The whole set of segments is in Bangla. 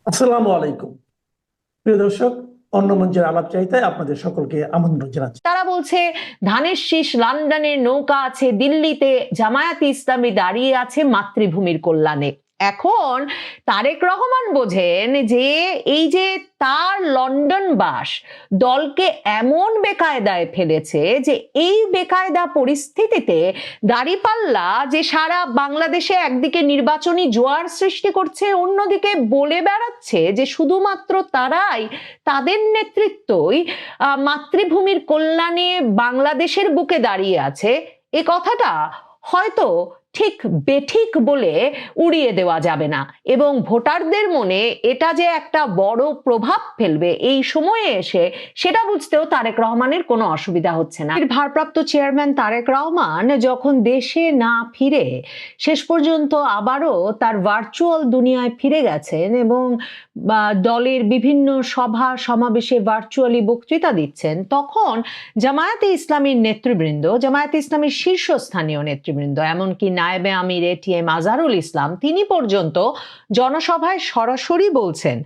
আসসালামু আলাইকুম প্রিয় দর্শক, অন্য মঞ্চের আলাপ চাইতায় আপনাদের সকলকে আমন্ত্রণ জানাচ্ছি। তারা বলছে ধানের শীষ লন্ডনের নৌকা আছে দিল্লিতে, জামায়াতে ইসলামী দাঁড়িয়ে আছে মাতৃভূমির কল্যাণে। এখন তারেক রহমান বোঝেন যে এই যে তার লন্ডন বাস দলকে এমন বেকায়দায় ফেলেছে যে এই বেকায়দা পরিস্থিতিতে দাঁড়িপাল্লা যে সারা বাংলাদেশে একদিকে নির্বাচনী জোয়ার সৃষ্টি করছে, অন্যদিকে বলে বেড়াচ্ছে যে শুধুমাত্র তারাই, তাদের নেতৃত্বই মাতৃভূমির কল্যাণে বাংলাদেশের বুকে দাঁড়িয়ে আছে, এ কথাটা হয়তো ঠিক বেঠিক বলে উড়িয়ে দেওয়া যাবে না। এবং ভোটারদের মনে এটা যে একটা বড় প্রভাব ফেলবে এই সময়ে এসে, সেটা বুঝতেও তারেক রহমানের কোনো অসুবিধা হচ্ছে না। ভারপ্রাপ্ত চেয়ারম্যান তারেক রহমান যখন দেশে না ফিরে শেষ পর্যন্ত আবারও তার ভার্চুয়াল দুনিয়ায় ফিরে গেছেন এবং দলের বিভিন্ন সভা সমাবেশে ভার্চুয়ালি বক্তৃতা দিচ্ছেন, তখন জামায়াতে ইসলামীর নেতৃবৃন্দ, জামায়াতে ইসলামীর শীর্ষস্থানীয় নেতৃবৃন্দ, এমনকি নায়েবে আমির এটিএম আজহারুল ইসলাম, তিনি পর্যন্ত জনসভায় সরাসরি বলছেন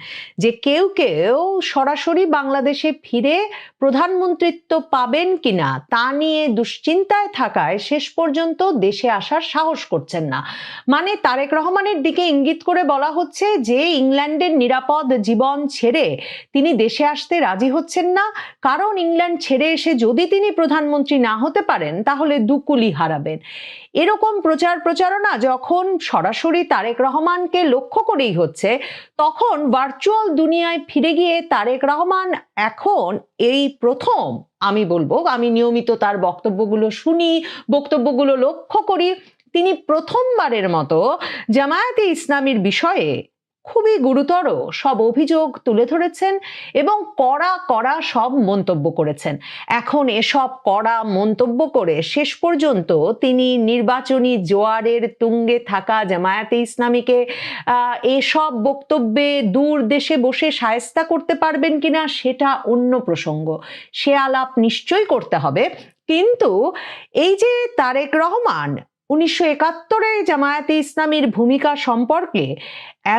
যে কেউ কেউ সরাসরি বাংলাদেশে ফিরে প্রধানমন্ত্রিত্ব পাবেন কিনা তা নিয়ে দুশ্চিন্তায় থাকায় শেষ পর্যন্ত দেশে আসার সাহস করছেন না। মানে তারেক রহমানের দিকে ইঙ্গিত করে বলা হচ্ছে যে ইংল্যান্ডের নিরাপদ জীবন ছেড়ে তিনি দেশে আসতে রাজি হচ্ছেন না, কারণ ইংল্যান্ড ছেড়ে এসে যদি তিনি প্রধানমন্ত্রী না হতে পারেন তাহলে দুকুলি হারাবেন। এরকম প্রচারণা যখন সরাসরি তারেক রহমানকে লক্ষ্য করেই হচ্ছে, তখন ভার্চুয়াল দুনিয়ায় ফিরে গিয়ে তারেক রহমান এখন এই প্রথম, আমি বলবো, আমি নিয়মিত তার বক্তব্যগুলো শুনি, বক্তব্যগুলো লক্ষ্য করি, তিনি প্রথমবারের মতো জামায়াতে ইসলামীর বিষয়ে খুবই গুরুতর সব অভিযোগ তুলে ধরেছেন এবং কড়া কড়া সব মন্তব্য করেছেন। এখন এসব কড়া মন্তব্য করে শেষ পর্যন্ত তিনি নির্বাচনী জোয়ারের তুঙ্গে থাকা জামায়াতে ইসলামীকে এসব বক্তব্যে দূর দেশে বসে শায়েস্তা করতে পারবেন কিনা সেটা অন্য প্রসঙ্গ, সে আলাপ নিশ্চয়ই করতে হবে। কিন্তু এই যে তারেক রহমান 1971-এ জামায়াতে ইসলামীর ভূমিকা সম্পর্কে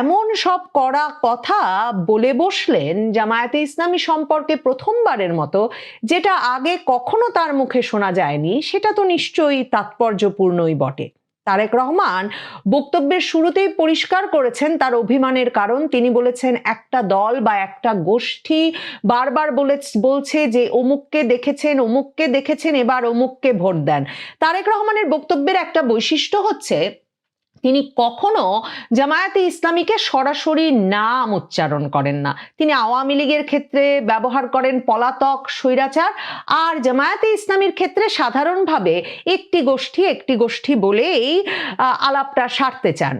এমন সব কড়া কথা বলে বসলেন জামায়াতে ইসলামী সম্পর্কে প্রথমবারের মতো, যেটা আগে কখনো তার মুখে শোনা যায়নি, সেটা তো নিশ্চয়ই তাৎপর্যপূর্ণই বটে। তারেক রহমান বক্তব্যের শুরুতেই পরিষ্কার করেছেন তার অভিমানের কারণ। তিনি বলেছেন একটা দল বা একটা গোষ্ঠী বারবার বলছে যে অমুককে দেখেছেন, এবার অমুককে ভোট দেন। তারেক রহমানের বক্তব্যের একটা বৈশিষ্ট্য হচ্ছে তিনি কখনো জামায়াতে ইসলামীকে সরাসরি নাম উচ্চারণ করেন না। তিনি আওয়ামী লীগের ক্ষেত্রে ব্যবহার করেন পলাতক, স্বৈরাচার, আর জামায়াতে ইসলামীর ক্ষেত্রে সাধারণভাবে একটি গোষ্ঠী বলেই আলাপটা সারতে চান।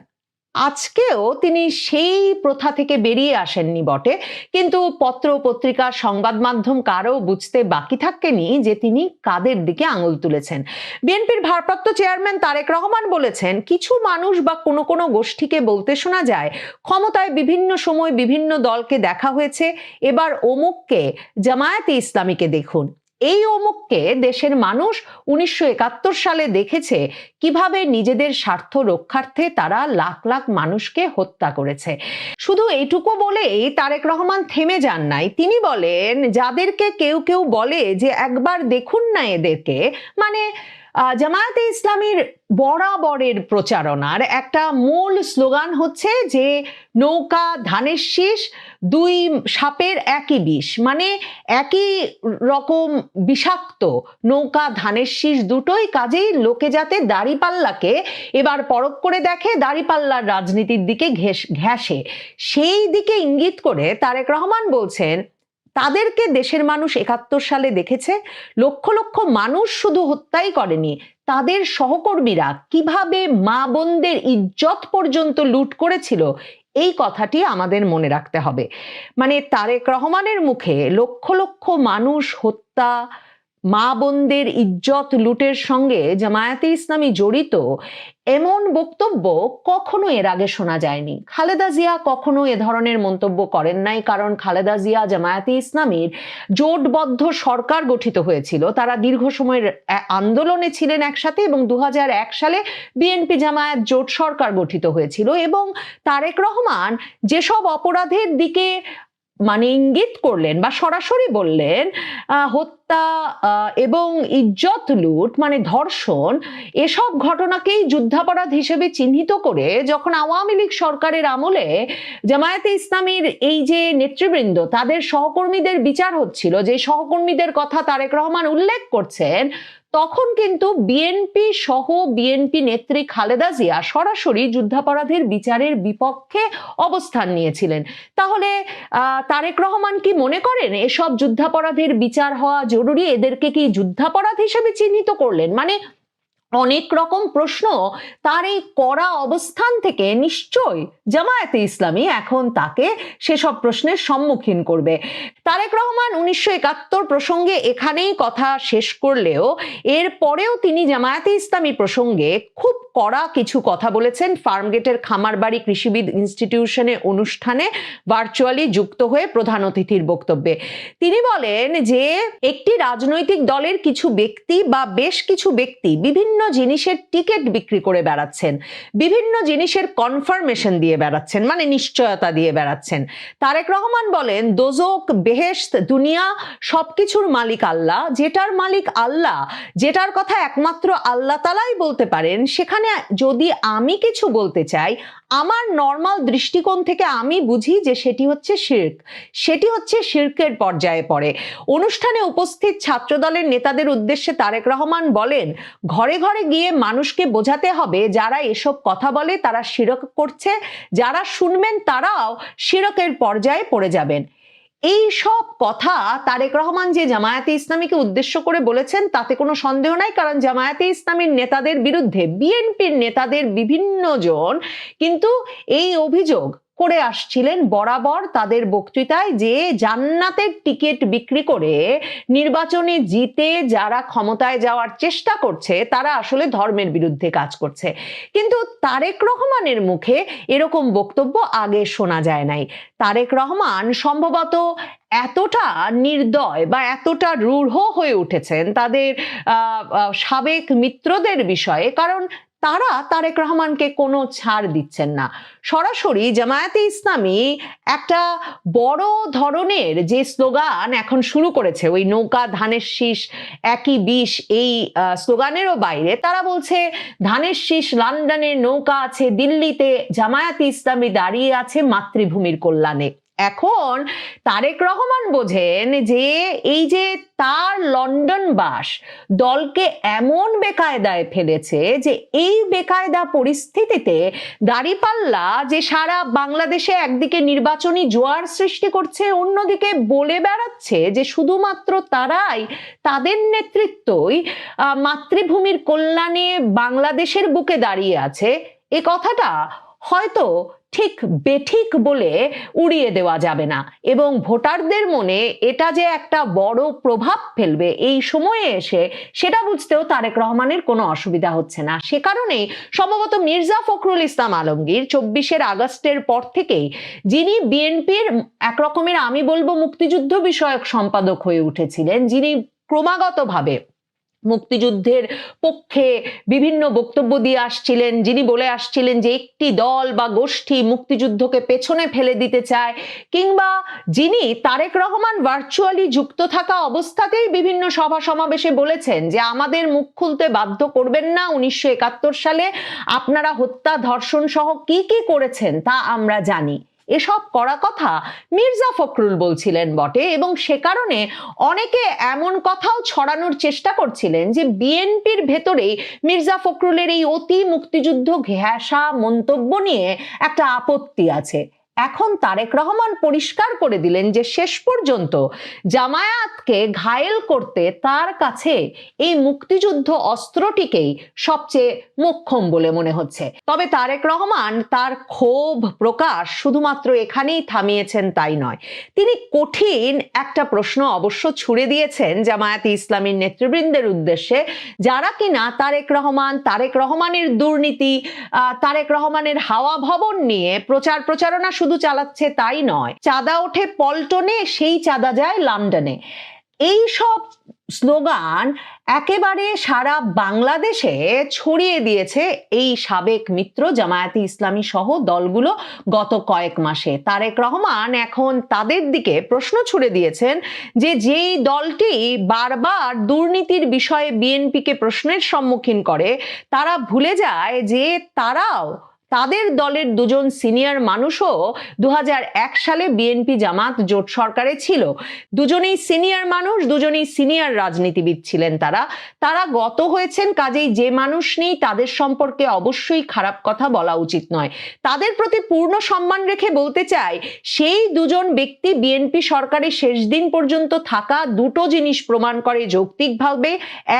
আজকেও তিনি সেই প্রথা থেকে বেরিয়ে আসেননি বটে, কিন্তু পত্র পত্রিকা সংবাদ মাধ্যম কারও বুঝতে বাকি থাকেনি যে তিনি কাদের দিকে আঙুল তুলেছেন। বিএনপির ভারপ্রাপ্ত চেয়ারম্যান তারেক রহমান বলেছেন, কিছু মানুষ বা কোনো গোষ্ঠীকে বলতে শোনা যায় ক্ষমতায় বিভিন্ন সময় বিভিন্ন দলকে দেখা হয়েছে, এবার অমুককে, জামায়াতে ইসলামীকে দেখুন। এই অমুককে দেশের মানুষ 1971 সালে দেখেছে কিভাবে নিজেদের স্বার্থ রক্ষার্থে তারা লাখ লাখ মানুষকে হত্যা করেছে। শুধু এইটুকু বলেই তারেক রহমান থেমে যান নাই। তিনি বলেন, যাদেরকে কেউ কেউ বলে যে একবার দেখুন না এদেরকে, মানে জামায়াতে ইসলামীর বরাবরের প্রচারণার একটা মূল স্লোগান হচ্ছে যে নৌকা ধানের শীষ, দুই সাপের একই বিষ, মানে একই রকম বিষাক্ত নৌকা ধানের শীষ দুটোই। কাজেই লোকে যাতে দাঁড়িপাল্লাকে এবার পরখ করে দেখে, দাঁড়িপাল্লার রাজনীতির দিকে ঘেঁষে, সেই দিকে ইঙ্গিত করে তারেক রহমান বলছেন তাদেরকে দেশের মানুষ 71 সালে দেখেছে। লক্ষ লক্ষ মানুষ শুধু হত্যাই করেনি, তাদের সহকর্মীরা কিভাবে মা বোনদের ইজ্জত পর্যন্ত লুট করেছিল, এই কথাটি আমাদের মনে রাখতে হবে। মানে তারেক রহমানের মুখে লক্ষ লক্ষ মানুষ হত্যা, মা বোনদের ইজ্জত লুটের সঙ্গে জামায়াতে ইসলামী জড়িত, এমন বক্তব্য কখনো এর আগে শোনা যায়নি। খালেদা জিয়া কখনো এ ধরনের মন্তব্য করেন নাই, কারণ খালেদা জিয়া জামায়াতে ইসলামীর জোটবদ্ধ সরকার গঠিত হয়েছিল, তারা দীর্ঘ সময়ের আন্দোলনে ছিলেন একসাথে, এবং 2001 সালে বিএনপি জামায়াত জোট সরকার গঠিত হয়েছিল। এবং তারেক রহমান যেসব অপরাধের দিকে মানে ইঙ্গিত করলেন বা সরাসরি বললেন, হত্যা এবং ইজ্জত লুট মানে ধর্ষণ, এসব ঘটনাকেই যুদ্ধাপরাধ হিসেবে চিহ্নিত করে যখন আওয়ামী লীগ সরকারের আমলে জামায়াতে ইসলামীর এই যে নেতৃবৃন্দ তাদের সহকর্মীদের বিচার হচ্ছিল, যে সহকর্মীদের কথা তারেক রহমান উল্লেখ করছেন, তখন কিন্তু বিএনপি সহ বিএনপি নেত্রী খালেদা জিয়া সরাসরি যুদ্ধাপরাধের বিচারের বিপক্ষে অবস্থান নিয়েছিলেন। তাহলে তারেক রহমান কি মনে করেন এসব যুদ্ধাপরাধের বিচার হওয়া জরুরি? এদেরকে কি যুদ্ধাপরাধ হিসেবে চিহ্নিত করলেন? মানে অনেক রকম প্রশ্ন তার এই কড়া অবস্থান থেকে নিশ্চয় জামায়াতে ইসলামী এখন তাকে সেসব প্রশ্নের সম্মুখীন করবে। তারেক রহমান 1971 প্রসঙ্গে এখানেই কথা শেষ করলেও এর পরেও তিনি জামায়াতে ইসলামী প্রসঙ্গে খুব কড়া কিছু কথা বলেছেন ফার্মগেটের খামারবাড়ি কৃষিবিদ ইনস্টিটিউশনে অনুষ্ঠানে ভার্চুয়ালি যুক্ত হয়ে প্রধান অতিথির বক্তব্যে। তিনি বলেন যে একটি রাজনৈতিক দলের কিছু ব্যক্তি বা বেশ কিছু ব্যক্তি বিভিন্ন জিনিসের টিকিট বিক্রি করে বেড়াচ্ছেন, বিভিন্ন জিনিসের কনফার্মেশন দিয়ে বেড়াচ্ছেন, মানে নিশ্চয়তা দিয়ে বেড়াচ্ছেন। তারেক রহমান বলেন, দোজক বেহেশত দুনিয়া সবকিছুর মালিক আল্লাহ, যেটার মালিক আল্লাহ, যেটার কথা একমাত্র আল্লাহ তাআলাই বলতে পারেন, সেখানে যদি আমি কিছু বলতে চাই, আমার নর্মাল দৃষ্টিকোণ থেকে আমি বুঝি যে সেটি হচ্ছে শিরক, সেটি হচ্ছে শিরকের পর্যায়ে পড়ে। অনুষ্ঠানে উপস্থিত ছাত্রদলের নেতাদের উদ্দেশ্যে তারেক রহমান বলেন, ঘরে ঘরে গিয়ে মানুষকে বোঝাতে হবে যারা এসব কথা বলে তারা শিরক করছে, যারা শুনবেন তারাও শিরকের পর্যায়ে পড়ে যাবেন। এই সব কথা তারেক রহমান যে জামায়াতে ইসলামীকে উদ্দেশ্য করে বলেছেন তাতে কোনো সন্দেহ নাই, কারণ জামায়াতে ইসলামীর নেতাদের বিরুদ্ধে বিএনপির নেতাদের বিভিন্ন জন কিন্তু এই অভিযোগ করে আসছিলেন বরাবর তাদের বক্তৃতায়, যে জান্নাতের টিকিট বিক্রি করে নির্বাচনে জিতে যারা ক্ষমতায় যাওয়ার চেষ্টা করছে তারা আসলে ধর্মের বিরুদ্ধে কাজ করছে। কিন্তু তারেক রহমানের মুখে এরকম বক্তব্য আগে শোনা যায় নাই। তারেক রহমান সম্ভবত এতটা নির্দয় বা এতটা রূঢ় হয়ে উঠেছেন তাদের সাবেক মিত্রদের বিষয়ে, কারণ তারা তারেক রহমানকে কোনো ছাড় দিচ্ছেন না। সরাসরি জামায়াতে ইসলামী একটা বড় ধরনের যে স্লোগান এখন শুরু করেছে, ওই নৌকা ধানের শীষ একই বিষ, এই স্লোগানেরও বাইরে তারা বলছে ধানের শীষ লন্ডনের নৌকা আছে দিল্লিতে, জামায়াতে ইসলামী দাঁড়িয়ে আছে মাতৃভূমির কল্যাণে। এখন তারেক রহমান বোঝেন যে এই যে তার লন্ডন বাস দলকে এমন বেকায়দায় ফেলেছে যে এই বেকায়দা পরিস্থিতিতে দাঁড়িপাল্লা যে সারা বাংলাদেশে একদিকে নির্বাচনী জোয়ার সৃষ্টি করছে, অন্যদিকে বলে বেড়াচ্ছে যে শুধুমাত্র তারাই, তাদের নেতৃত্বই মাতৃভূমির কল্যাণে বাংলাদেশের বুকে দাঁড়িয়ে আছে, এ কথাটা হয়তো ঠিক বেঠিক বলে উড়িয়ে দেওয়া যাবে না। এবং ভোটারদের মনে এটা যে একটা বড় প্রভাব ফেলবে এই সময়ে এসে, সেটা বুঝতেও তারেক রহমানের কোনো অসুবিধা হচ্ছে না। সে কারণেই সম্ভবত মির্জা ফখরুল ইসলাম আলমগীর 24 আগস্টের পর থেকেই, যিনি বিএনপির একরকমের আমি বলবো মুক্তিযুদ্ধ বিষয়ক সম্পাদক হয়ে উঠেছিলেন, যিনি ক্রমাগতভাবে মুক্তিযুদ্ধের পক্ষে বিভিন্ন বক্তব্য দিয়ে আসছিলেন, যিনি বলে আসছিলেন যে একটি দল বা গোষ্ঠী মুক্তিযুদ্ধকে পেছনে ফেলে দিতে চায়, কিংবা যিনি তারেক রহমান ভার্চুয়ালি যুক্ত থাকা অবস্থাতেই বিভিন্ন সভা সমাবেশে বলেছেন যে আমাদের মুখ খুলতে বাধ্য করবেন না, 1971 সালে আপনারা হত্যা ধর্ষণ সহ কি কি করেছেন তা আমরা জানি। এসব করা কথা মির্জা ফখরুল বলছিলেন বটে, এবং সে কারণে অনেকে এমন কথাও ছড়ানোর চেষ্টা করছিলেন যে বিএনপির ভেতরেই মির্জা ফখরুলের এই অতি মুক্তিযুদ্ধ ঘেঁষা মন্তব্য নিয়ে একটা আপত্তি আছে। এখন তারেক রহমান পরিষ্কার করে দিলেন যে শেষ পর্যন্ত জামায়াতকে ঘায়েল করতে তার কাছে এই মুক্তিযুদ্ধ অস্ত্রটিকেই সবচেয়ে মোক্ষম বলে মনে হচ্ছে। তবে তারেক রহমান তার ক্ষোভ প্রকাশ শুধুমাত্র এখানেই থামিয়েছেন তাই নয়, তিনি কঠিন একটা প্রশ্ন অবশ্য ছুড়ে দিয়েছেন জামায়াতে ইসলামীর নেতৃবৃন্দের উদ্দেশ্যে, যারা কিনা তারেক রহমানের দুর্নীতি, তারেক রহমানের হাওয়া ভবন নিয়ে প্রচারণা শুধু চালাচ্ছে তাই নয়, চাঁদা ওঠে পল্টনে, সেই চাঁদা যায় লন্ডনে, এই সব স্লোগান একেবারে সারা বাংলাদেশে ছড়িয়ে দিয়েছে এই সাবেক মিত্র জামায়াতে ইসলামী সহ দলগুলো গত কয়েক মাসে। তারেক রহমান এখন তাদের দিকে প্রশ্ন ছুড়ে দিয়েছেন যে যেই দলটি বারবার দুর্নীতির বিষয়ে বিএনপিকে প্রশ্নের সম্মুখীন করে, তারা ভুলে যায় যে তাদের দলের দুজন সিনিয়র মানুষও 2001 সালে বিএনপি জামাত জোট সরকারে ছিল। দুজনেই সিনিয়র মানুষ, দুজনেই সিনিয়র রাজনীতিবিদ ছিলেন। তারা গত হয়েছেন, কাজেই যে মানুষ নেই তাদের সম্পর্কে অবশ্যই খারাপ কথা বলা উচিত নয়। তাদের প্রতি পূর্ণ সম্মান রেখে বলতে চাই, সেই দুজন ব্যক্তি বিএনপি সরকারের শেষ দিন পর্যন্ত থাকা দুটো জিনিস প্রমাণ করে যৌক্তিকভাবে।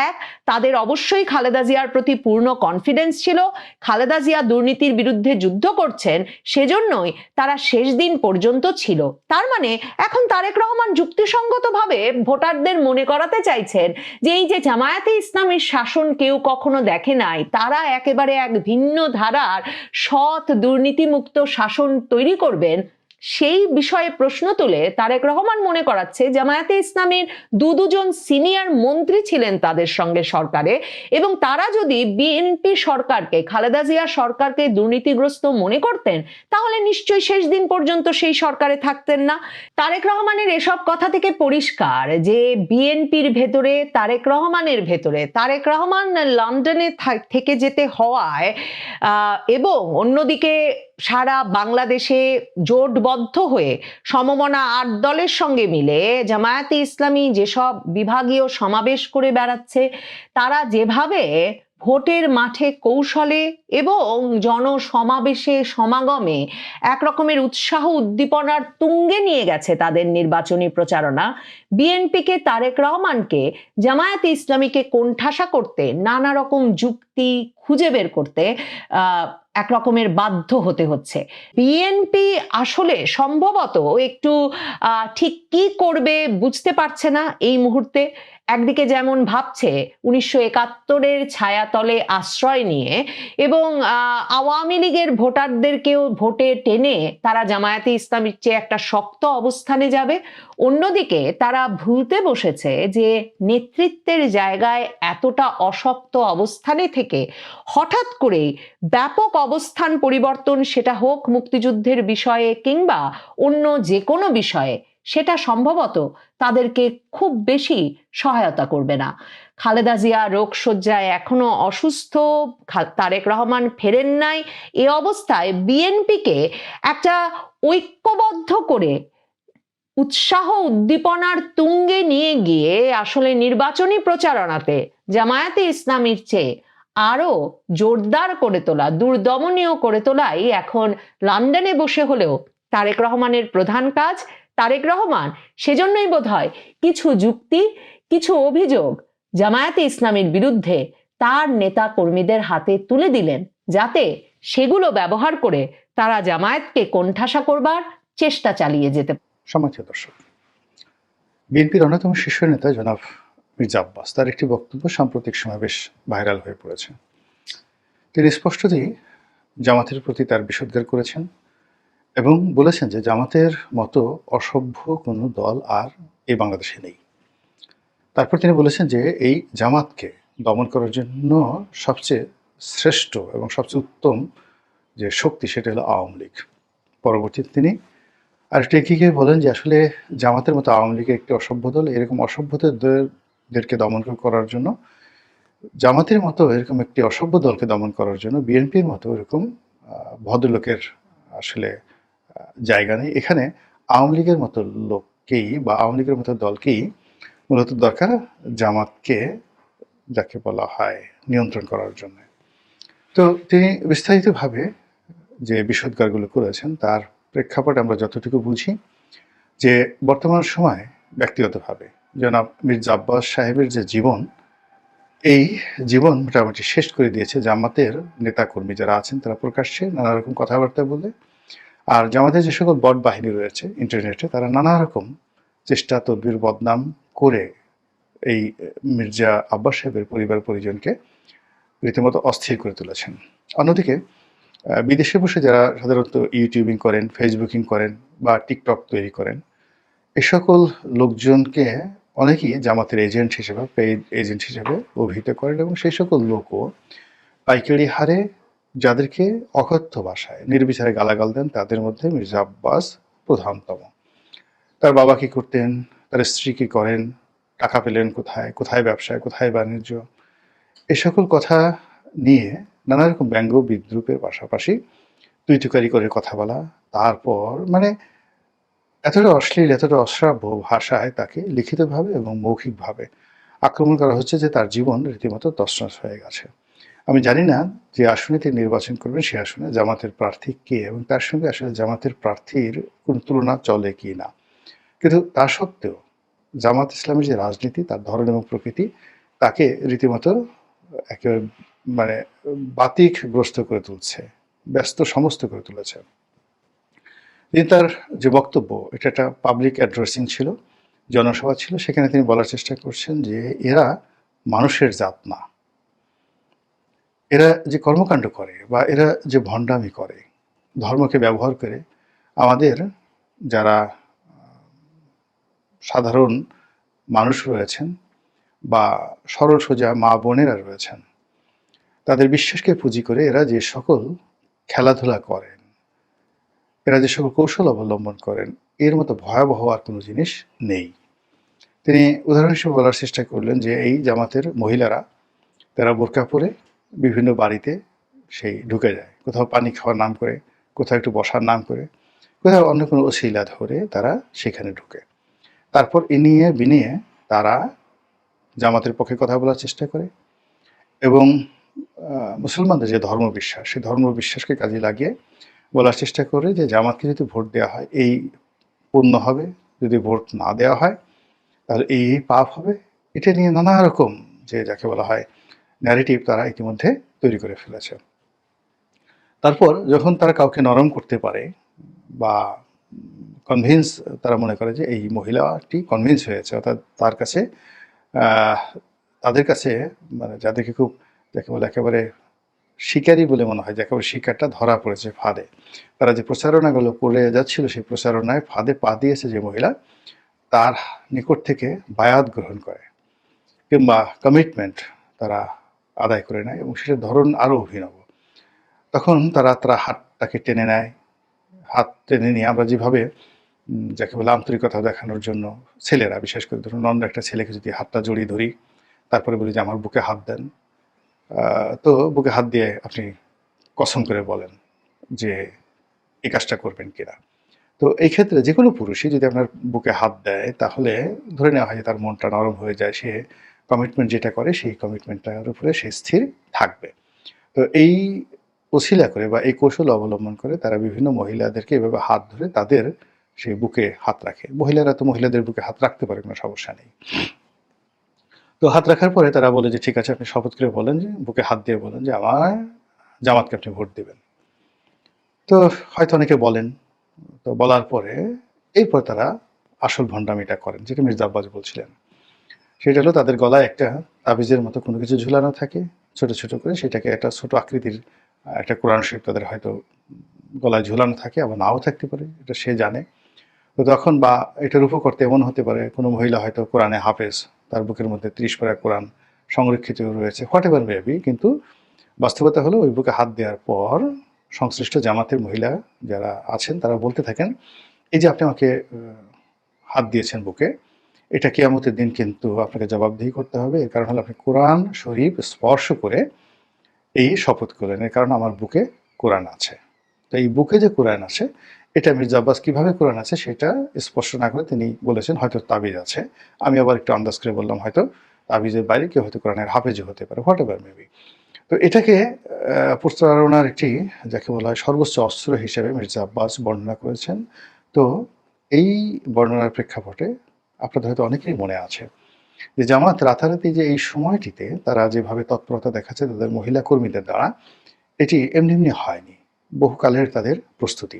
এক, তাদের অবশ্যই খালেদা জিয়ার প্রতি পূর্ণ কনফিডেন্স ছিল। খালেদা জিয়া দুর্নীতির বিরুদ্ধে যুদ্ধ করছেন, সেজন্যই তারা শেষ দিন পর্যন্ত ছিল। তার মানে এখন তারেক রহমান যুক্তিসঙ্গতভাবে ভোটারদের মনে করাতে চাইছেন যে এই যে জামায়াতে ইসলামের শাসন কেউ কখনো দেখে নাই, তারা একেবারে এক ভিন্ন ধারার সৎ দুর্নীতিমুক্ত শাসন তৈরি করবেন। সেই বিষয়ে প্রশ্ন তুলে তারেক রহমান মনে করাচ্ছে জামায়াতে ইসলামের দুজন সিনিয়র মন্ত্রী ছিলেন তাদের সঙ্গে সরকারে, এবং তারা যদি বিএনপি সরকারকে, খালেদা জিয়া সরকারকে দুর্নীতিগ্রস্ত মনে করতেন, তাহলে নিশ্চয়ই শেষ দিন পর্যন্ত সেই সরকারে থাকতেন না। তারেক রহমানের এসব কথা থেকে পরিষ্কার যে বিএনপির ভেতরে, তারেক রহমান লন্ডনে থেকে যেতে হওয়ায় এবং অন্যদিকে সারা বাংলাদেশে জোটবদ্ধ হয়ে সমমনা 8 দলের সঙ্গে মিলে জামায়াতে ইসলামী যেসব বিভাগীয় সমাবেশ করে বেড়াচ্ছে, তারা যেভাবে ভোটের মাঠে কৌশলে এবং জনসমাবেশে সমাগমে এক রকমের উৎসাহ উদ্দীপনার তুঙ্গে নিয়ে গেছে তাদের নির্বাচনী প্রচারণা, বিএনপিকে, তারেক রহমানকে জামায়াতে ইসলামীকে কোণঠাসা করতে নানা রকম যুক্তি খুঁজে বের করতে এক রকমের বাধ্য হতে হচ্ছে। বিএনপি আসলে সম্ভবত একটু ঠিক কি করবে বুঝতে পারছে না এই মুহূর্তে। একদিকে যেমন ভাবছে 1971-এর ছায়াতলে আশ্রয় নিয়ে এবং আওয়ামী লীগের ভোটারদেরকেও ভোটে টেনে তারা জামায়াতে ইসলামীর চেয়ে একটা শক্ত অবস্থানে যাবে, অন্যদিকে তারা ভুলতে বসেছে যে নেতৃত্বের জায়গায় এতটা অশক্ত অবস্থানে থেকে হঠাৎ করে ব্যাপক অবস্থান পরিবর্তন, সেটা হোক মুক্তিযুদ্ধের বিষয়ে কিংবা অন্য যে কোনো বিষয়ে, সেটা সম্ভবত তাদেরকে খুব বেশি সহায়তা করবে না। খালেদা জিয়া রোগশয্যায় এখনো অসুস্থ, তারেক রহমান ফেরেন নাই। এ অবস্থায় বিএনপিকে একটা ঐক্যবদ্ধ করে উৎসাহ উদ্দীপনার তুঙ্গে নিয়ে গিয়ে আসলে নির্বাচনী প্রচারণাতে জামায়াতে ইসলামীর চেয়ে আরো জোরদার করে তোলা, দুর্দমনীয় করে তোলাই এখন লন্ডনে বসে হলেও তারেক রহমানের প্রধান কাজ। তারেক রহমান সেজন্যই বোধহয় কিছু যুক্তি, কিছু অভিযোগ জামায়াতে ইসলামীর বিরুদ্ধে তার নেতা কর্মীদের হাতে তুলে দিলেন, যাতে সেগুলো ব্যবহার করে তারা জামায়াতকে কোণঠাসা করবার চেষ্টা চালিয়ে যেতে। সম্মানিত দর্শক, বিএনপির অন্যতম শীর্ষ নেতা জনাব মির্জা আব্বাস, তার একটি বক্তব্য সাম্প্রতিক সময় বেশ ভাইরাল হয়ে পড়েছে। তিনি স্পষ্টতই জামাতের প্রতি তার বিষোদ্গার করেছেন এবং বলেছেন যে জামাতের মতো অসভ্য কোনো দল আর এই বাংলাদেশে নেই। তারপর তিনি বলেছেন যে এই জামাতকে দমন করার জন্য সবচেয়ে শ্রেষ্ঠ এবং সবচেয়ে উত্তম যে শক্তি সেটা হলো আওয়ামী লীগ। পরবর্তীতে তিনি আরেকটু এগিয়ে গিয়ে বলেন যে আসলে জামাতের মতো আওয়ামী লীগের একটি অসভ্য দল, এরকম অসভ্যদেরকে দমন করার জন্য, জামাতের মতো এরকম একটি অসভ্য দলকে দমন করার জন্য বিএনপির মতো এরকম ভদ্রলোকের আসলে জায়গা নেই। এখানে আওয়ামী লীগের মতো লোককেই বা আওয়ামী লীগের মতো দলকেই মূলত দরকার, জামাতকে যাকে বলা হয় নিয়ন্ত্রণ করার জন্য। তো তিনি বিস্তারিতভাবে যে বিষোদ্গারগুলো করেছেন তার প্রেক্ষাপটে আমরা যতটুকু বুঝি যে বর্তমান সময়ে ব্যক্তিগতভাবে জনাব মির্জা আব্বাস সাহেবের যে জীবন, এই জীবন মোটামুটি শেষ করে দিয়েছে জামাতের নেতাকর্মী যারা আছেন তারা প্রকাশ্যে নানা রকম কথাবার্তা বলে, আর জামাতের যে সকল বট বাহিনী রয়েছে ইন্টারনেটে তারা নানা রকম চেষ্টা তদবির বদনাম করে এই মির্জা আব্বাস সাহেবের পরিবার পরিজনকে রীতিমতো অস্থির করে তুলেছেন। অন্যদিকে বিদেশে বসে যারা সাধারণত ইউটিউবিং করেন, ফেসবুকিং করেন বা টিকটক তৈরি করেন, এ সকল লোকজনকে অনেকেই জামাতের এজেন্ট হিসেবে, পেইড এজেন্ট হিসেবে অভিহিত করেন এবং সেই সকল লোকও পাইকারি হারে যাদেরকে অকথ্য ভাষায় নির্বিচারে গালাগাল দেন তাদের মধ্যে মির্জা আব্বাস প্রধানতম। তার বাবা কি করতেন, তার স্ত্রী কি করেন, টাকা পেলেন কোথায়, কোথায় ব্যবসায়, কোথায় বাণিজ্য, এ সকল কথা নিয়ে নানা রকম ব্যঙ্গ বিদ্রুপের পাশাপাশি তুইতুকারি করে কথা বলা, তারপর মানে এতটা অশ্লীল, এতটা অশ্রাব্য ভাষায় তাকে লিখিতভাবে এবং মৌখিকভাবে আক্রমণ করা হচ্ছে যে তার জীবন রীতিমতো তছনছ হয়ে গেছে। আমি জানি না যে আসনে তিনি নির্বাচন করবেন সে আসনে জামাতের প্রার্থী কে এবং তার সঙ্গে আসলে জামাতের প্রার্থীর কোনো তুলনা চলে কি না, কিন্তু তা সত্ত্বেও জামাত ইসলামের যে রাজনীতি, তার ধরন এবং প্রকৃতি তাকে রীতিমতো একেবারে মানে বাতিকগ্রস্ত করে তুলছে, ব্যস্ত সমস্ত করে তুলেছে। তিনি তার যে বক্তব্য, এটা একটা পাবলিক অ্যাড্রেসিং ছিল, জনসভা ছিল, সেখানে তিনি বলার চেষ্টা করছেন যে এরা মানুষের জাত না, এরা যে কর্মকাণ্ড করে বা এরা যে ভণ্ডামি করে, ধর্মকে ব্যবহার করে আমাদের যারা সাধারণ মানুষ রয়েছেন বা সরল সোজা মা বোনেরা রয়েছেন, তাদের বিশ্বাসকে পুঁজি করে এরা যে সকল খেলাধুলা করেন, এরা যে সকল কৌশল অবলম্বন করেন, এর মতো ভয়াবহ আর কোনো জিনিস নেই। তিনি উদাহরণ হিসেবে বলার চেষ্টা করলেন যে এই জামাতের মহিলারা তারা বোরকা পরে বিভিন্ন বাড়িতে সেই ঢুকে যায়, কোথাও পানি খাওয়ার নাম করে, কোথাও একটু বসার নাম করে, কোথাও অন্য কোনো ওসিলা ধরে তারা সেখানে ঢুকে, তারপর এ নিয়ে বিনিয়ে তারা জামাতের পক্ষে কথা বলার চেষ্টা করে এবং মুসলমানদের যে ধর্মবিশ্বাস, সেই ধর্মবিশ্বাসকে কাজে লাগিয়ে বলার চেষ্টা করে যে জামাতকে যদি ভোট দেওয়া হয় এই পূর্ণ হবে, যদি ভোট না দেওয়া হয় তাহলে এই পাপ হবে। এটা নিয়ে নানা রকম যে যাকে বলা হয় ন্যারেটিভ তারা ইতিমধ্যে তৈরি করে ফেলেছে। তারপর যখন তারা কাউকে নরম করতে পারে বা কনভিন্স, তারা মনে করে যে এই মহিলাটি কনভিন্স হয়েছে, অর্থাৎ তার কাছে তাদের কাছে মানে যাদেরকে খুব যাকে বলে একেবারে শিকারী বলে মনে হয়, যে একেবারে শিকারটা ধরা পড়েছে ফাঁদে, তারা যে প্রচারণাগুলো করে যাচ্ছিল সেই প্রচারণায় ফাঁদে পা দিয়েছে যে মহিলা, তার নিকট থেকে বায়াত গ্রহণ করে কিংবা কমিটমেন্ট তারা আদায় করে নেয় এবং সেটার ধরন আরও অভিনব। তখন তারা হাতটাকে টেনে নেয়, হাত টেনে নিয়ে আমরা যেভাবে যাকে বলে আন্তরিকতা দেখানোর জন্য ছেলেরা, বিশেষ করে ধরুন অন্য একটা ছেলেকে যদি হাতটা জড়িয়ে ধরি, তারপরে বলি যে আমার বুকে হাত দেন, তো বুকে হাত দিয়ে আপনি কসম করে বলেন যে এই কাজটা করবেন কিনা। তো এই ক্ষেত্রে যে কোনো পুরুষই যদি আপনার বুকে হাত দেয় তাহলে ধরে নেওয়া হয় যে তার মনটা নরম হয়ে যায়, সে কমিটমেন্ট যেটা করে সেই কমিটমেন্টটার উপরে সে স্থির থাকবে। তো এই ওসিলা করে বা এই কৌশল অবলম্বন করে তারা বিভিন্ন মহিলাদেরকে এভাবে হাত ধরে তাদের সেই বুকে হাত রাখে। মহিলারা তো মহিলাদের বুকে হাত রাখতে পারে, কোনো সমস্যা নেই। তো হাত রাখার পরে তারা বলে যে ঠিক আছে, আপনি শপথ করে বলেন, যে বুকে হাত দিয়ে বলেন যে আমার জামাতকে আপনি ভোট দেবেন। তো হয়তো অনেকে বলেন, তো বলার পরে এরপর তারা আসল ভণ্ডামিটা করেন, যেটা মির্জা আব্বাস বলছিলেন। সেটা হলো তাদের গলায় একটা তাবিজের মতো কোনো কিছু ঝুলানো থাকে ছোট ছোট করে, সেটাকে একটা ছোট আকৃতির একটা কোরআন শরীফ তাদের হয়তো গলায় ঝুলানো থাকে, আবার নাও থাকতে পারে, এটা সে জানে। তো তখন বা এটার উপকর্তে এমন হতে পারে কোনো মহিলা হয়তো কোরআনে হাফেজ, তার বুকের মধ্যে 30 পারা কোরআন সংরক্ষিত রয়েছে, হোয়াট এভার মেবি, কিন্তু বাস্তবতা হলো ওই বুকে হাত দেওয়ার পর সংশ্লিষ্ট জামাতের মহিলা যারা আছেন তারা বলতে থাকেন, এই যে আপনি আমাকে হাত দিয়েছেন বুকে, এটা কিয়ামতের দিন কিন্তু আপনাকে জবাবদিহি করতে হবে। এর কারণ হলো আপনি কোরআন শরীফ স্পর্শ করে এই শপথ করলেন, এর কারণ আমার বুকে কোরআন আছে। তো এই বুকে যে কোরআন আছে, এটা মির্জা আব্বাস কীভাবে কোরআন আছে সেটা স্পষ্ট না করে তিনি বলেছেন হয়তো তাবিজ আছে। আমি আবার একটু আন্দাজ করে বললাম হয়তো তাবিজের বাইরে কেউ হয়তো কোরআনের হাফেজও হতে পারে, হোয়াট এভার মেবি। তো এটাকে প্রতারণার একটি যাকে বলা হয় সর্বোচ্চ অস্ত্র হিসেবে মির্জা আব্বাস বর্ণনা করেছেন। তো এই বর্ণনার প্রেক্ষাপটে আপনাদের হয়তো অনেকেরই মনে আছে যে জামাত রাতারাতি যে এই সময়টিতে তারা যেভাবে তৎপরতা দেখাচ্ছে তাদের মহিলা কর্মীদের দ্বারা, এটি এমনি এমনি হয়নি, বহুকালের তাদের প্রস্তুতি।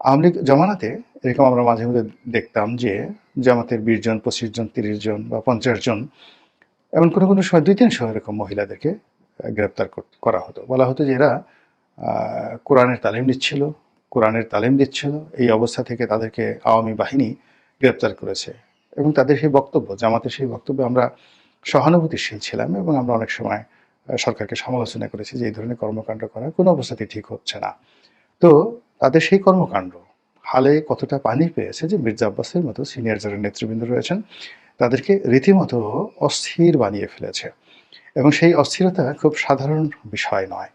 আওয়ামী লীগ জমানাতে এরকম আমরা মাঝে মধ্যে দেখতাম যে জামাতের 20 জন, 25 জন, 30 জন বা 50 জন, এমন কোনো কোনো সময় 200-300 এরকম মহিলাদেরকে গ্রেপ্তার করা হতো। বলা হতো যে এরা কোরআনের তালিম নিচ্ছিল, কোরআনের তালিম দিচ্ছিল, এই অবস্থা থেকে তাদেরকে আওয়ামী বাহিনী গ্রেপ্তার করেছে। এবং তাদের সেই বক্তব্য, জামাতের সেই বক্তব্যে আমরা সহানুভূতিশীল ছিলাম এবং আমরা অনেক সময় সরকারকে সমালোচনা করেছি যে এই ধরনের কর্মকাণ্ড করা কোনো অবস্থাতেই ঠিক হচ্ছে না। তো তাদের সেই কর্মকাণ্ড হালে কতটা পানি পেয়েছে যে মির্জা আব্বাসের মতো সিনিয়র যারা নেতৃবৃন্দ রয়েছেন তাদেরকে রীতিমতো অস্থির বানিয়ে ফেলেছে। এবং সেই অস্থিরতা খুব সাধারণ বিষয় নয়।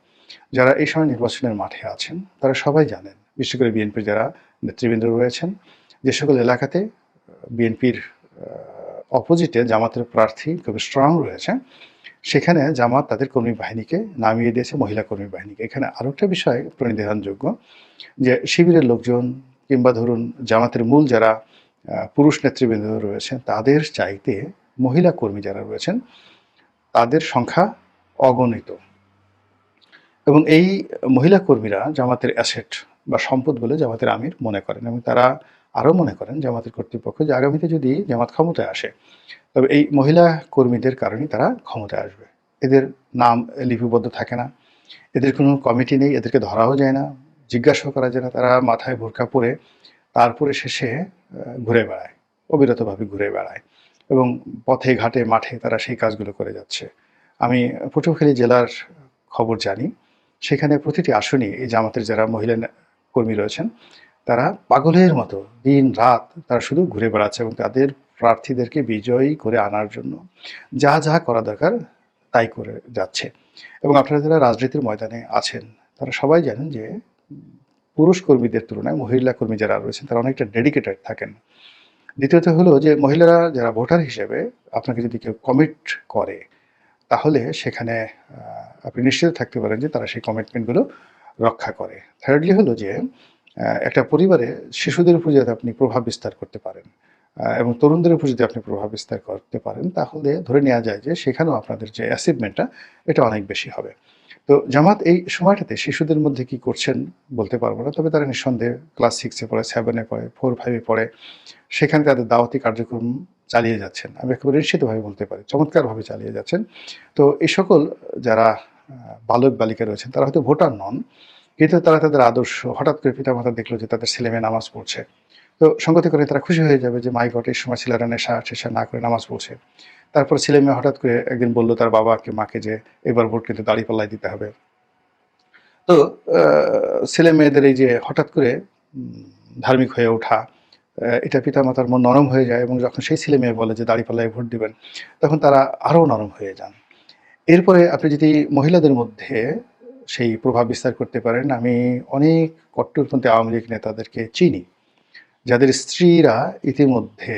যারা এই সময় নির্বাচনের মাঠে আছেন তারা সবাই জানেন, বিশেষ করে বিএনপির যারা নেতৃবৃন্দ রয়েছেন, যে সকল এলাকাতে বিএনপির অপোজিটে জামাতের প্রার্থী খুব স্ট্রং রয়েছে, সেখানে জামাত তাদের কর্মী বাহিনীকে নামিয়ে দিয়েছে, মহিলা কর্মী বাহিনীকে। এখানে আরও একটা বিষয় প্রণিধানযোগ্য যে শিবিরের লোকজন কিংবা ধরুন জামাতের মূল যারা পুরুষ নেতৃবৃন্দ রয়েছেন তাদের চাইতে মহিলা কর্মী যারা রয়েছেন তাদের সংখ্যা অগণিত। এবং এই মহিলা কর্মীরা জামাতের অ্যাসেট বা সম্পদ বলে জামাতের আমির মনে করেন, এবং তারা আরও মনে করেন জামাতের কর্তৃপক্ষ যে আগামীতে যদি জামাত ক্ষমতায় আসে তবে এই মহিলা কর্মীদের কারণেই তারা ক্ষমতায় আসবে। এদের নাম লিপিবদ্ধ থাকে না, এদের কোনো কমিটি নেই, এদেরকে ধরাও যায় না, জিজ্ঞাসাও করা যায় না, তারা মাথায় বোরকা পরে তারপরে শেষে ঘুরে বেড়ায়, অবিরতভাবে ঘুরে বেড়ায় এবং পথে ঘাটে মাঠে তারা সেই কাজগুলো করে যাচ্ছে। আমি পটুয়াখালী জেলার খবর জানি, সেখানে প্রতিটি আসনই এই জামাতের যারা মহিলা কর্মী রয়েছেন তারা পাগলের মতো দিন রাত তারা শুধু ঘুরে বেড়াচ্ছে এবং তাদের প্রার্থীদেরকে বিজয়ী করে আনার জন্য যা যা করা দরকার তাই করে যাচ্ছে। এবং আপনারা যারা রাজনীতির ময়দানে আছেন তারা সবাই জানেন যে পুরুষ কর্মীদের তুলনায় মহিলা কর্মী যারা রয়েছেন তারা অনেকটা ডেডিকেটেড থাকেন। দ্বিতীয়ত হলো যে মহিলারা যারা ভোটার হিসেবে আপনাকে যদি কেউ কমিট করে তাহলে সেখানে আপনি নিশ্চিত থাকতে পারেন যে তারা সেই কমিটমেন্টগুলো রক্ষা করে। থার্ডলি হলো যে একটা পরিবারে শিশুদের উপর যদি আপনি প্রভাব বিস্তার করতে পারেন এবং তরুণদের উপর যদি আপনি প্রভাব বিস্তার করতে পারেন তাহলে ধরে নেওয়া যায় যে সেখানেও আপনাদের যে অ্যাচিভমেন্টটা এটা অনেক বেশি হবে। তো জামাত এই সময়টাতে শিশুদের মধ্যে কি করছেন বলতে পারবো না, তবে তারা নিঃসন্দেহে ক্লাস 6-এ পড়ে, 7-এ পড়ে, 4-5-এ পড়ে, সেখানে তাদের দাওয়াতি কার্যক্রম চালিয়ে যাচ্ছেন। আমি একেবারে নিশ্চিতভাবে বলতে পারি চমৎকারভাবে চালিয়ে যাচ্ছেন। তো এই সকল যারা বালক বালিকা রয়েছেন তারা হয়তো ভোটার নন, কিন্তু তারা তাদের আদর্শ হঠাৎ করে পিতামাতা দেখলো যে তাদের ছেলেমেয়ে নামাজ পড়ছে, তো সঙ্গতি করে তারা খুশি হয়ে যাবে যে মাই গড এই সময় ছেলেরা নেশা টেশা না করে নামাজ পড়ছে। তারপর ছেলে মেয়ে হঠাৎ করে একদিন বললো তার বাবাকে মাকে যে এবার ভোট কিন্তু দাঁড়িপাল্লায় দিতে হবে। তো ছেলে মেয়েদের এই যে হঠাৎ করে ধার্মিক হয়ে ওঠা, এটা পিতামাতার মন নরম হয়ে যায় এবং যখন সেই ছেলে মেয়ে বলে যে দাঁড়িপাল্লায় ভোট দিবেন তখন তারা আরও নরম হয়ে যান। এরপরে আপনি যদি মহিলাদের মধ্যে সেই প্রভাব বিস্তার করতে পারেন, আমি অনেক কট্টরপন্থী আওয়ামী লীগ নেতাদেরকে চিনি যাদের স্ত্রীরা ইতিমধ্যে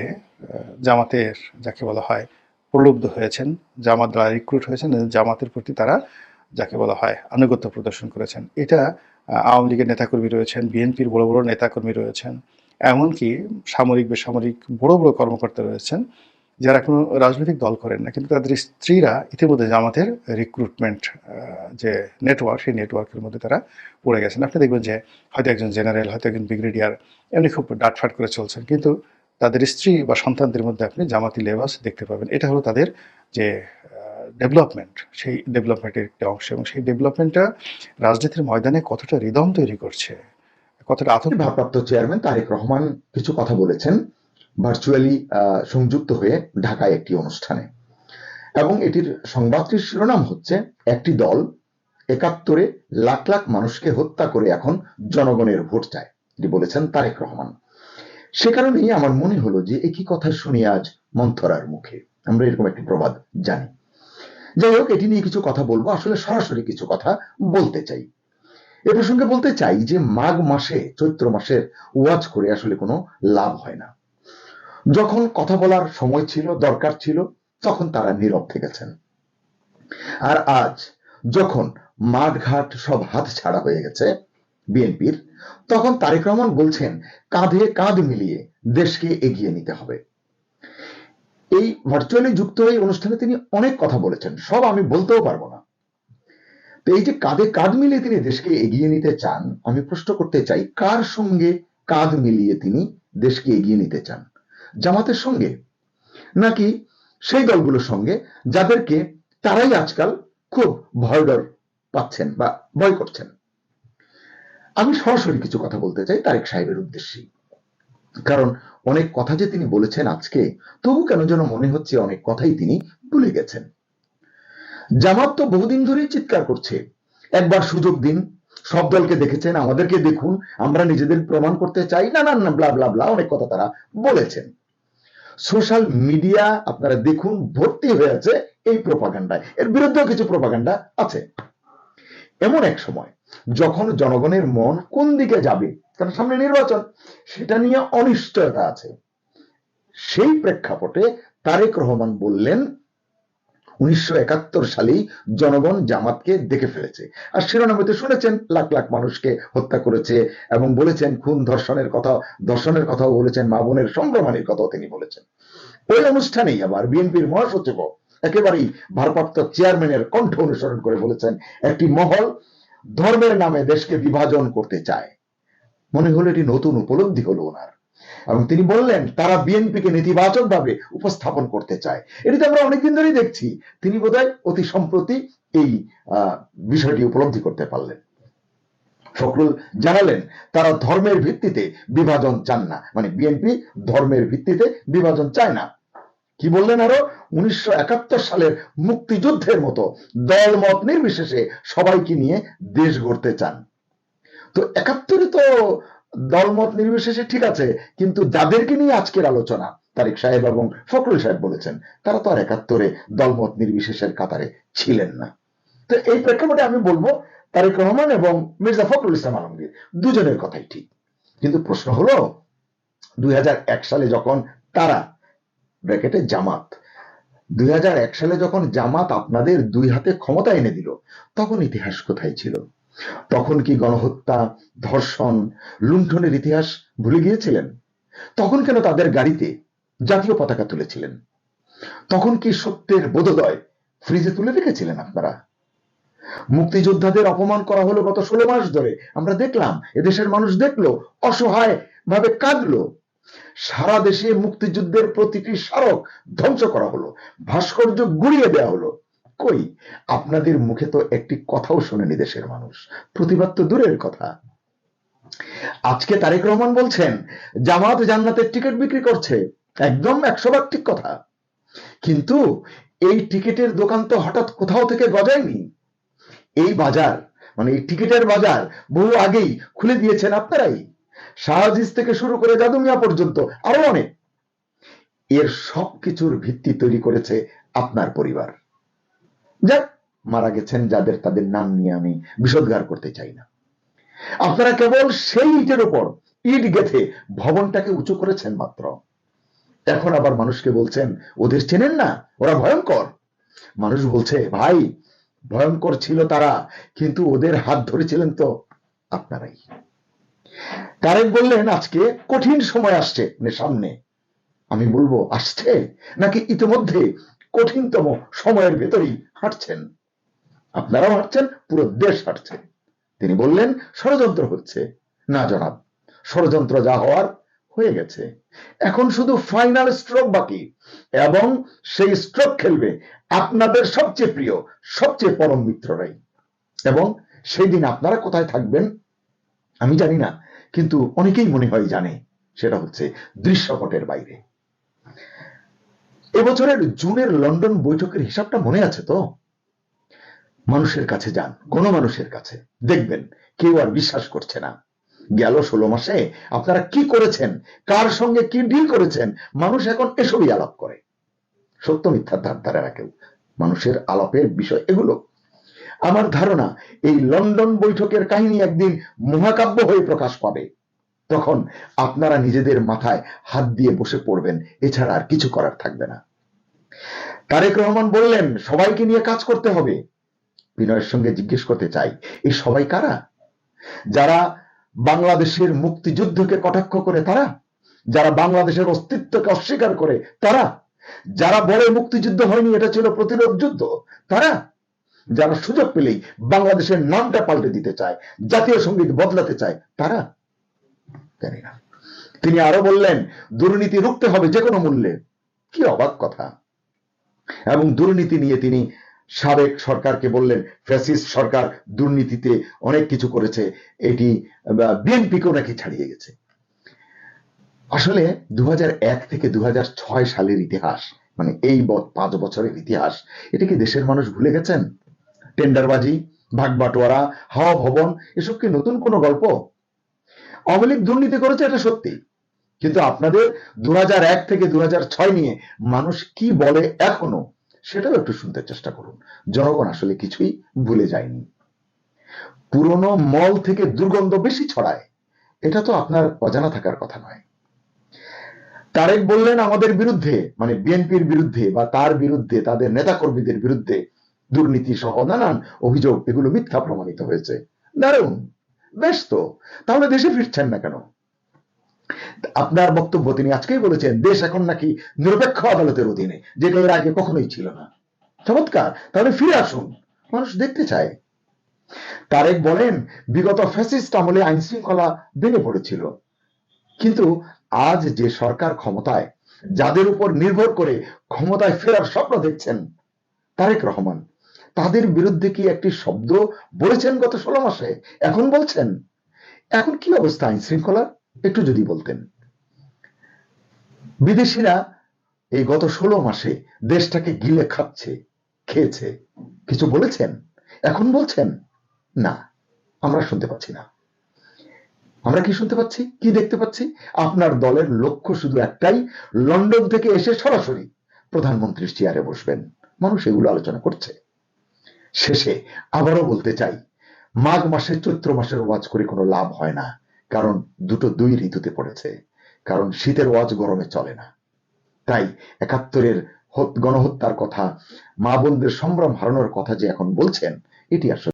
জামাতের যাকে বলা হয় প্রলুব্ধ হয়েছেন, জামাত দ্বারা রিক্রুট হয়েছেন, জামাতের প্রতি তারা যাকে বলা হয় আনুগত্য প্রদর্শন করেছেন। এটা আওয়ামী লীগের নেতাকর্মী রয়েছেন, বিএনপির বড় বড় নেতাকর্মী রয়েছেন, এমনকি সামরিক বেসামরিক বড় বড় কর্মকর্তা রয়েছেন যারা কোনো রাজনৈতিক দল করেন না, কিন্তু তাদের স্ত্রীরা ইতিমধ্যে জামাতের রিক্রুটমেন্ট যে নেটওয়ার্ক সেই নেটওয়ার্কের মধ্যে তারা পড়ে গেছেন। আপনি দেখবেন যে হয়তো একজন জেনারেল, হয়তো একজন ব্রিগেডিয়ার এমনি খুব ডাটফাট করে চলছেন, কিন্তু তাদের স্ত্রী বা সন্তানদের মধ্যে আপনি জামাতি লেবাস দেখতে পাবেন। এটা হলো তাদের যে ডেভেলপমেন্ট, সেই ডেভেলপমেন্টের একটা অংশ, এবং সেই ডেভেলপমেন্টটা রাজনীতির ময়দানে কতটা রিদম তৈরি করছে, কতটা আতঙ্ক। ভারপ্রাপ্ত চেয়ারম্যান তারেক রহমান কিছু কথা বলেছেন ভার্চুয়ালি সংযুক্ত হয়ে ঢাকায় একটি অনুষ্ঠানে, এবং এটির সংবাদটির শিরোনাম হচ্ছে একটি দল ৭১-এ লাখ লাখ মানুষকে হত্যা করে এখন জনগণের ভোট চায়, এটি বলেছেন তারেক রহমান। সে কারণেই আমার মনে হলো যে একই কথা শুনি আজ মন্থরার মুখে, আমরা এরকম একটি প্রবাদ জানি। যাই হোক, এটি নিয়ে কিছু কথা বলবো, আসলে সরাসরি কিছু কথা বলতে চাই। এ প্রসঙ্গে বলতে চাই যে মাঘ মাসে, চৈত্র মাসের ওয়াজ করে আসলে কোনো লাভ হয় না। যখন কথা বলার সময় ছিল, দরকার ছিল, তখন তারা নীরব থেকেছেন। আর আজ যখন মাঠঘাট সব হাত ছাড়া হয়ে গেছে বিএনপির, তখন তারেক রহমান বলছেন কাঁধে কাঁধ মিলিয়ে দেশকে এগিয়ে নিতে হবে। এই ভার্চুয়ালি যুক্ত এই অনুষ্ঠানে তিনি অনেক কথা বলেছেন, সব আমি বলতেও পারবো না। তো এই যে কাঁধে কাঁধ মিলিয়ে তিনি দেশকে এগিয়ে নিতে চান, আমি প্রশ্ন করতে চাই কার সঙ্গে কাঁধ মিলিয়ে তিনি দেশকে এগিয়ে নিতে চান? জামাতের সঙ্গে, নাকি সেই দলগুলোর সঙ্গে যাদেরকে তারাই আজকাল খুব ভয় ডর পাচ্ছেন বা ভয় করছেন? আমি সরাসরি কিছু কথা বলতে চাই তারেক সাহেবের উদ্দেশ্যে, কারণ অনেক কথা যে তিনি বলেছেন আজকে, তবু কেন যেন মনে হচ্ছে অনেক কথাই তিনি ভুলে গেছেন। জামাত তো বহুদিন ধরেই চিৎকার করছে একবার সুযোগ দিন, সব দলকে দেখেছেন, আমাদেরকে দেখুন, আমরা নিজেদের প্রমাণ করতে চাই, না না না ব্লা ব্লা ব্লা, অনেক কথা তারা বলেছেন। সোশ্যাল মিডিয়া আপনারা দেখুন ভর্তি হয়ে আছে এই প্রোপাগান্ডায়, এর বিরুদ্ধেও কিছু প্রোপাগান্ডা আছে। এমন এক সময় যখন জনগণের মন কোন দিকে যাবে, কারণ সামনে নির্বাচন, সেটা নিয়ে অনিশ্চয়তা আছে, সেই প্রেক্ষাপটে তারেক রহমান বললেন 1971 সালেই জনগণ জামাতকে দেখে ফেলেছে। আর শিরোনামে তো শুনেছেন লাখ লাখ মানুষকে হত্যা করেছে, এবং বলেছেন খুন ধর্ষণের কথাও বলেছেন, মা বোনের সম্ভ্রমানের কথাও তিনি বলেছেন। ওই অনুষ্ঠানেই আবার বিএনপির মহাসচিব একেবারেই ভারপ্রাপ্ত চেয়ারম্যানের কণ্ঠ অনুসরণ করে বলেছেন একটি মহল ধর্মের নামে দেশকে বিভাজন করতে চায়। মনে হলো এটি নতুন উপলব্ধি হলো ওনার, এবং তিনি বললেন তারা বিএনপিকে নেতিবাচক ভাবে উপস্থাপন করতে চায়। এটি তো আমরা অনেকদিন ধরেই দেখছি, তিনি বোধহয় অতি সম্প্রতি এই বিষয়টি উপলব্ধি করতে পারলেন। ফখরুল জানালেন তারা ধর্মের ভিত্তিতে বিভাজন চান না, মানে বিএনপি ধর্মের ভিত্তিতে বিভাজন চায় না। কি বললেন আরো, 1971 সালের মুক্তিযুদ্ধের মতো দলমত নির্বিশেষে সবাইকে নিয়ে দেশ গড়তে চান। তো 71-এ তো দলমত নির্বিশেষে ঠিক আছে, কিন্তু যাদেরকে নিয়ে আজকের আলোচনা তারেক সাহেব এবং ফখরুল সাহেব বলেছেন, তারা তো আর 71-এ দলমত নির্বিশেষের কাতারে ছিলেন না। তো এই প্রেক্ষাপটে আমি বলবো তারেক রহমান এবং মির্জা ফখরুল ইসলাম আলমগীর দুজনের কথাই ঠিক। কিন্তু প্রশ্ন হলো 2001 সালে যখন তারা ব্র্যাকেটে জামাত 2001 সালে যখন জামাত আপনাদের দুই হাতে ক্ষমতা এনে দিল, তখন ইতিহাস কোথায় ছিল? তখন কি গণহত্যা, ধর্ষণ, লুণ্ঠনের ইতিহাস ভুলে গিয়েছিলেন? তখন কেন তাদের গাড়িতে জাতীয় পতাকা তুলেছিলেন? তখন কি সত্যের বোধোদয় ফ্রিজে তুলে রেখেছিলেন আপনারা? মুক্তিযোদ্ধাদের অপমান করা হলো গত 16 মাস ধরে, আমরা দেখলাম, এদেশের মানুষ দেখলো, অসহায় ভাবে কাঁদলো। সারা দেশে মুক্তিযুদ্ধের প্রতিটি স্মারক ধ্বংস করা হলো, ভাস্কর্য গুড়িয়ে দেওয়া হলো। কই আপনাদের মুখে তো একটি কথাও শোনেনি দেশের মানুষ, প্রতিবাদ তো দূরের কথা। আজকে তারেক রহমান বলছেন জামাত জান্নাতের টিকিট বিক্রি করছে, একদম 100% ঠিক কথা। কিন্তু এই টিকিটের দোকান তো হঠাৎ কোথাও থেকে গজায়নি। এই বাজার, মানে এই টিকিটের বাজার বহু আগেই খুলে দিয়েছেন আপনারাই, শাহজিজ থেকে শুরু করে জাদু মিয়া পর্যন্ত আরো অনেক। এর সবকিছুর ভিত্তি তৈরি করেছে আপনার পরিবার। যাক, মারা গেছেন যাদের, তাদের নাম নিয়ে আমি বিষোদ্গার করতে চাই না। আপনারা কেবল সেই ইটের উপর ইট গেঁথে ভবনটাকে উঁচু করেছেন মাত্র। এখন আবার মানুষকে বলছেন ওদের চেনেন না, ওরা ভয়ঙ্কর। মানুষ বলছে ভাই ভয়ঙ্কর ছিল তারা, কিন্তু ওদের হাত ধরেছিলেন তো আপনারাই। তারেক বললেন আজকে কঠিন সময় আসছে সামনে। আমি বলবো আসছে নাকি ইতিমধ্যে কঠিনতম সময়ের ভেতরেই হাঁটছেন? আপনারাও হাঁটছেন, পুরো দেশ হাঁটছে। তিনি বললেন ষড়যন্ত্র হচ্ছে না জনাব, ষড়যন্ত্র যা হওয়ার হয়ে গেছে, এখন শুধু ফাইনাল স্ট্রোক বাকি, এবং সেই স্ট্রোক খেলবে আপনাদের সবচেয়ে প্রিয়, সবচেয়ে পরম মিত্ররাই। এবং সেই দিন আপনারা কোথায় থাকবেন আমি জানি না, কিন্তু অনেকেই মনে হয় জানে, সেটা হচ্ছে দৃশ্যপটের বাইরে। এবছরের জুনের লন্ডন বৈঠকের হিসাবটা মনে আছে তো? মানুষের কাছে যান, গণমানুষের কাছে, দেখবেন কেউ আর বিশ্বাস করছে না। গেল 16 মাসে আপনারা কি করেছেন, কার সঙ্গে কি ডিল করেছেন, মানুষ এখন এসবই আলাপ করে। সত্য মিথ্যার ধার ধারে না কেউ, মানুষের আলাপের বিষয় এগুলো। আমার ধারণা এই লন্ডন বৈঠকের কাহিনী একদিন মহাকাব্য হয়ে প্রকাশ পাবে, তখন আপনারা নিজেদের মাথায় হাত দিয়ে বসে পড়বেন, এছাড়া আর কিছু করার থাকবে না। তারেক রহমান বললেন সবাইকে নিয়ে কাজ করতে হবে, বিনয়ের সঙ্গে জিজ্ঞেস করতে চাই, এই সবাই কারা? যারা বাংলাদেশের মুক্তিযুদ্ধকে কটাক্ষ করে তারা, যারা বাংলাদেশের অস্তিত্বকে অস্বীকার করে তারা, যারা বলে মুক্তিযুদ্ধ হয়নি, এটা ছিল প্রতিরোধ যুদ্ধ তারা, যারা সুযোগ পেলেই বাংলাদেশের নামটা পাল্টে দিতে চায়, জাতীয় সঙ্গীত বদলাতে চায় তারা? জানি না। তিনি আরো বললেন দুর্নীতি রুখতে হবে যে কোনো মূল্যে। কি অবাক কথা। এবং দুর্নীতি নিয়ে তিনি সাবেক সরকারকে বললেন ফ্যাসিস্ট সরকার দুর্নীতিতে অনেক কিছু করেছে, এটি বিএনপিকেও নাকি ছাড়িয়ে গেছে। আসলে 2001 থেকে 2006 সালের ইতিহাস, মানে এই 5 বছরের ইতিহাস, এটা কি দেশের মানুষ ভুলে গেছেন? টেন্ডারবাজি, ভাগবাটোয়ারা, হাওয়া ভবন, এসব কি নতুন কোনো গল্প? আওয়ামী লীগ দুর্নীতি করেছে এটা সত্যি, কিন্তু আপনাদের 2001 থেকে 2006 নিয়ে মানুষ কি বলে এখনো, সেটাও একটু শুনতে চেষ্টা করুন। জনগণ আসলে কিছুই ভুলে যায়নি। পুরনো মল থেকে দুর্গন্ধ বেশি ছড়ায়, এটা তো আপনার অজানা থাকার কথা নয়। তারেক বললেন আমাদের বিরুদ্ধে, মানে বিএনপির বিরুদ্ধে বা তার বিরুদ্ধে, তাদের নেতাকর্মীদের বিরুদ্ধে দুর্নীতি সহ নানান অভিযোগ, এগুলো মিথ্যা প্রমাণিত হয়েছে। দারুণ, বেশ তো, তাহলে দেশে ফিরছেন না কেন? আপনার বক্তব্য তিনি আজকেই বলেছেন দেশ এখন নাকি নিরপেক্ষ আদালতের অধীনে, যেটা এর আগে কখনোই ছিল না। চমৎকার, তাহলে ফিরে আসুন, মানুষ দেখতে চায়। তারেক বলেন বিগত ফ্যাসিস্ট আমলে আইন শৃঙ্খলা ভেঙে পড়েছিল, কিন্তু আজ যে সরকার ক্ষমতায়, যাদের উপর নির্ভর করে ক্ষমতায় ফেরার স্বপ্ন দেখছেন তারেক রহমান, তাদের বিরুদ্ধে কি একটি শব্দ বলেছেন গত 16 মাসে? এখন বলছেন? এখন কি অবস্থা আইন শৃঙ্খলার একটু যদি বলতেন। বিদেশিরা এই গত 16 মাসে দেশটাকে গিলে খেয়েছে, কিছু বলেছেন? এখন বলছেন? না, আমরা শুনতে পাচ্ছি না। আমরা কি শুনতে পাচ্ছি, কি দেখতে পাচ্ছি? আপনার দলের লক্ষ্য শুধু একটাই, লন্ডন থেকে এসে সরাসরি প্রধানমন্ত্রীর চেয়ারে বসবেন। মানুষ এগুলো আলোচনা করছে। শেষে আবারও বলতে চাই, মাঘ মাসে চৈত্র মাসের ওয়াজ করে কোনো লাভ হয় না, কারণ দুটো দুই ঋতুতে পড়েছে, কারণ শীতের ওয়াজ গরমে চলে না। তাই 71-এর গণহত্যার কথা, মা বোনদের সম্ভ্রম হারানোর কথা যে এখন বলছেন, এটি আসলে